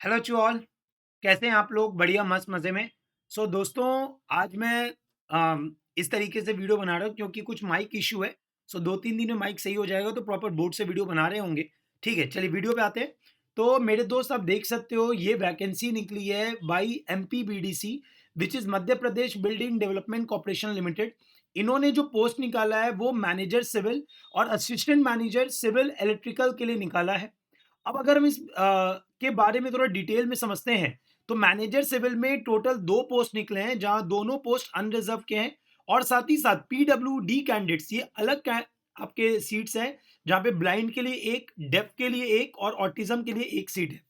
Hello to all. कैसे हैं आप लोग? बढ़िया मस्त मज़े में। दोस्तों, आज मैं इस तरीके से वीडियो बना रहा हूँ क्योंकि कुछ माइक इशू है। 2-3 दिन में माइक सही हो जाएगा तो प्रॉपर बोर्ड से वीडियो बना रहे होंगे। ठीक है, चलिए वीडियो पे आते हैं। तो मेरे दोस्त, आप देख सकते हो ये वैकेंसी निकली है by MPBDC, which is Madhya Pradesh building development corporation limited. इन्होंने जो पोस्ट निकाला है वो मैनेजर सिविल और असिस्टेंट मैनेजर सिविल इलेक्ट्रिकल के लिए निकाला है। अब अगर हम इस के बारे में थोड़ा डिटेल में समझते हैं, तो मैनेजर सिविल में टोटल 2 पोस्ट निकले हैं, जहां दोनों पोस्ट अनरिजर्व के हैं और साथ ही साथ पीडब्ल्यूडी कैंडिडेट्स, ये अलग आपके सीट्स हैं, जहां पे ब्लाइंड के लिए एक, डेफ के लिए एक और ऑटिज्म के लिए एक सीट है।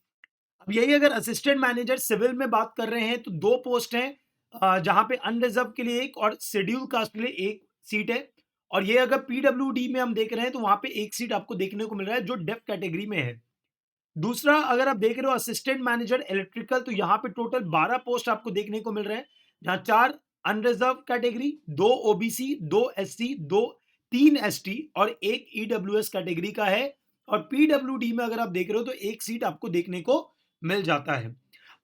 अब यही अगर असिस्टेंट मैनेजर सिविल में बात कर रहे हैं तो 2 पोस्ट हैं, जहां पे अनरिजर्व के लिए एक और शेड्यूल कास्ट के लिए एक सीट है। और ये अगर पीडब्ल्यूडी में हम देख रहे हैं तो वहां पे एक सीट आपको देखने को मिल रहा है जो डेफ कैटेगरी में है। दूसरा, अगर आप देख रहे हो असिस्टेंट मैनेजर इलेक्ट्रिकल, तो यहाँ पे टोटल 12 पोस्ट आपको देखने को मिल रहे हैं, जहां 4 unreserved category, 2 OBC, 2 SC, 3 ST और एक ईडब्ल्यूएस कैटेगरी का है। और पीडब्ल्यूडी में अगर आप देख रहे हो तो एक सीट आपको देखने को मिल जाता है।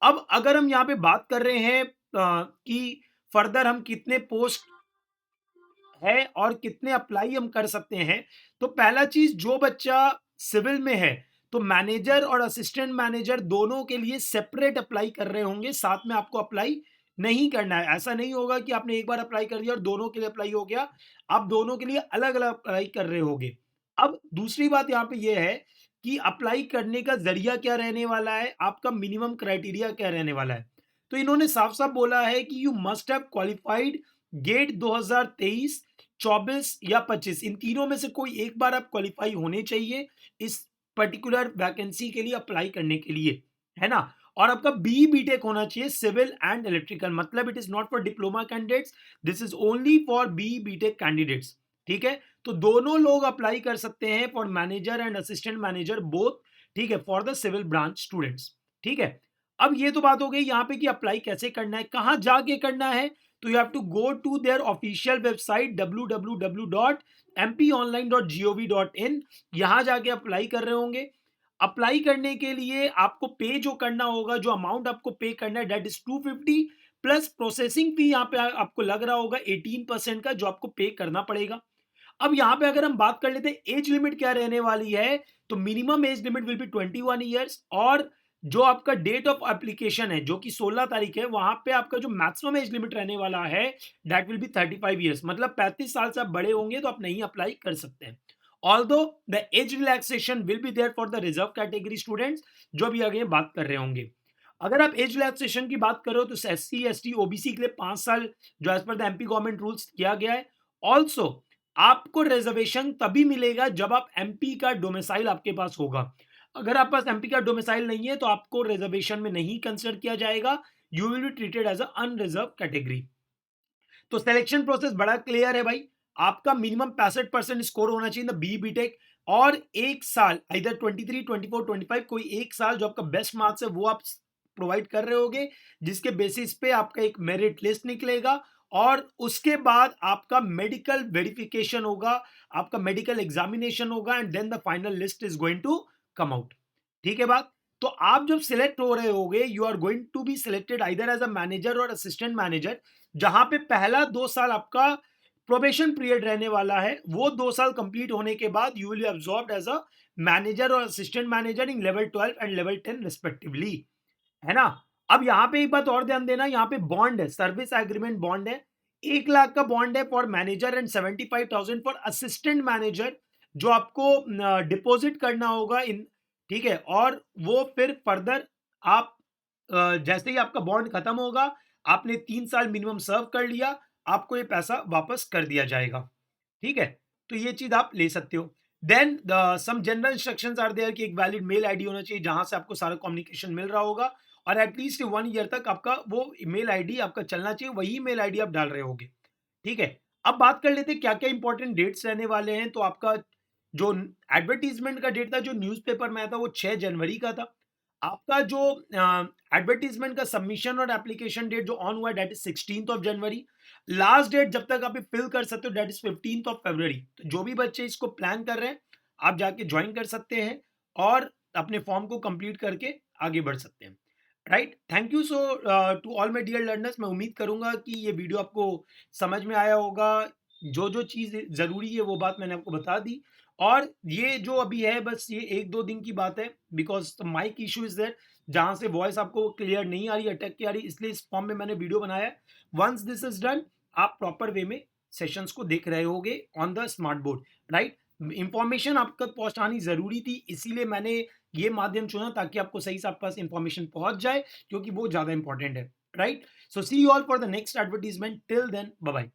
अब अगर हम यहाँ पे बात कर रहे हैं कि फर्दर हम कितने पोस्ट है और कितने अप्लाई हम कर सकते हैं, तो पहला चीज, जो बच्चा सिविल में है तो मैनेजर और असिस्टेंट मैनेजर दोनों के लिए सेपरेट अप्लाई कर रहे होंगे, साथ में आपको अप्लाई नहीं करना है। ऐसा नहीं होगा कि आपने एक बार अप्लाई कर दिया और दोनों के लिए अप्लाई हो गया, आप दोनों के लिए अलग अलग अप्लाई कर रहे होंगे। अब दूसरी बात यहाँ पे ये है कि अप्लाई करने का जरिया क्या रहने वाला है, आपका मिनिमम क्राइटेरिया क्या रहने वाला है। तो इन्होंने साफ साफ बोला है कि you must have qualified GATE 2023, 24 या 25, इन तीनों में से कोई एक बार आप क्वालिफाई होने चाहिए इस पर्टिकुलर वैकेंसी के लिए अप्लाई करने के लिए, है ना। और आपका बी बीटेक होना चाहिए सिविल एंड इलेक्ट्रिकल, मतलब it is not for diploma candidates, this is only for B BTech candidates. ठीक है, तो दोनों लोग अप्लाई कर सकते हैं for manager and assistant manager both. ठीक है, for the civil branch students. ठीक है, अब ये तो बात हो गई यहाँ पे कि अप्लाई कैसे करना है, कहां जाके करना है। तो you have to go to their official website www.mponline.gov.in, यहां जाके अप्लाई कर रहे होंगे। अप्लाई करने के लिए आपको पे जो करना होगा, जो अमाउंट आपको पे करना है, that is 250 plus processing fee. यहाँ पे आपको लग रहा होगा 18% का, जो आपको पे करना पड़ेगा। अब यहाँ पे अगर हम बात कर लेते हैं एज लिमिट क्या रहने वाली है, तो minimum age limit will be 21 years, और जो आपका डेट ऑफ एप्लीकेशन है जो कि 16 तारीख है, वहां पे आपका जो मैक्सिमम एज लिमिट रहने वाला है दैट विल बी 35 ईयर्स, मतलब 35 साल से आप बड़े होंगे तो आप नहीं अप्लाई कर सकते हैं। Although the age relaxation will be there for the reserve category students, जो अभी आगे बात कर रहे होंगे। अगर आप एज रिलैक्सेशन की बात करो तो S C S T OBC के लिए 5 साल, जो as per the MP government rules किया गया है। ऑल्सो आपको रिजर्वेशन तभी मिलेगा जब आप एमपी का डोमिसाइल आपके पास होगा। अगर आप पास एमपी का डोमिसाइल नहीं है तो आपको रिजर्वेशन में नहीं कंसिडर किया जाएगा, you will be treated as a unreserved category. तो सिलेक्शन प्रोसेस बड़ा क्लियर है भाई। आपका मिनिमम 65% स्कोर होना चाहिए ना बी बीटेक, और एक साल इधर 23, 24, 25, कोई एक साल जो आपका बेस्ट मार्क्स है वो आप प्रोवाइड कर रहे होगे, जिसके बेसिस पे आपका एक मेरिट लिस्ट निकलेगा। और उसके बाद आपका मेडिकल वेरिफिकेशन होगा, आपका मेडिकल एग्जामिनेशन होगा, and then the final list is going to come out. ठीक है बात। तो आप जब सिलेक्ट हो रहे होगे, you are going to be selected either as a manager और असिस्टेंट मैनेजर, जहां पे पहला 2 साल आपका प्रोबेशन पीरियड रहने वाला है। वो 2 साल कंप्लीट होने के बाद you will be absorbed as a manager और assistant manager in level 12 and level 10 respectively, है ना। अब यहाँ पे एक बात और ध्यान देना, यहाँ पे बॉन्ड है, सर्विस एग्रीमेंट बॉन्ड है। 1 लाख का बॉन्ड है for manager and 75,000 for assistant manager, जो आपको डिपॉजिट करना होगा इन। ठीक है, और वो फिर फर्दर आप जैसे ही आपका बॉन्ड खत्म होगा, आपने 3 साल मिनिमम सर्व कर लिया, आपको ये पैसा वापस कर दिया जाएगा। ठीक है, तो ये चीज आप ले सकते हो। Then some general instructions are there कि एक वैलिड मेल आईडी होना चाहिए जहां से आपको सारा कम्युनिकेशन मिल रहा होगा, और एटलीस्ट 1 ईयर तक आपका वो मेल आईडी आपका चलना चाहिए, वही मेल आईडी आप डाल रहे होगे। ठीक है, अब बात कर लेते हैं क्या क्या इंपॉर्टेंट डेट्स रहने वाले हैं। तो आपका जो एडवर्टीजमेंट का डेट था, जो न्यूज़पेपर में आया था, वो 6 जनवरी का था। आपका जो एडवर्टीजमेंट का सबमिशन और एप्लीकेशन डेट जो ऑन हुआ, डेट इज 16 जनवरी। लास्ट डेट जब तक आप फिल कर सकते हो, डेट इज 15 फरवरी। तो जो भी बच्चे इसको प्लान कर रहे हैं, आप जाके ज्वाइन कर सकते हैं और अपने फॉर्म को कंप्लीट करके आगे बढ़ सकते हैं। Right, thank you so to all my dear learners. मैं उम्मीद करूंगा कि ये वीडियो आपको समझ में आया होगा। जो जो चीज़ ज़रूरी है वो बात मैंने आपको बता दी, और ये जो अभी है बस ये 1-2 दिन की बात है, because mic issue is that जहाँ से वॉइस आपको क्लियर नहीं आ रही, अटक के आ रही, इसलिए इस फॉर्म में मैंने वीडियो बनाया है। वंस दिस इज डन, आप प्रॉपर वे में सेशंस को देख रहे होगे on the smart board. Right, information आप तक पहुंचानी जरूरी थी, इसीलिए मैंने ये माध्यम चुना ताकि आपको सही से आपके पास इंफॉर्मेशन पहुंच जाए, क्योंकि वो ज्यादा इंपॉर्टेंट है। Right, so see you all for the next advertisement. Till then, bye bye.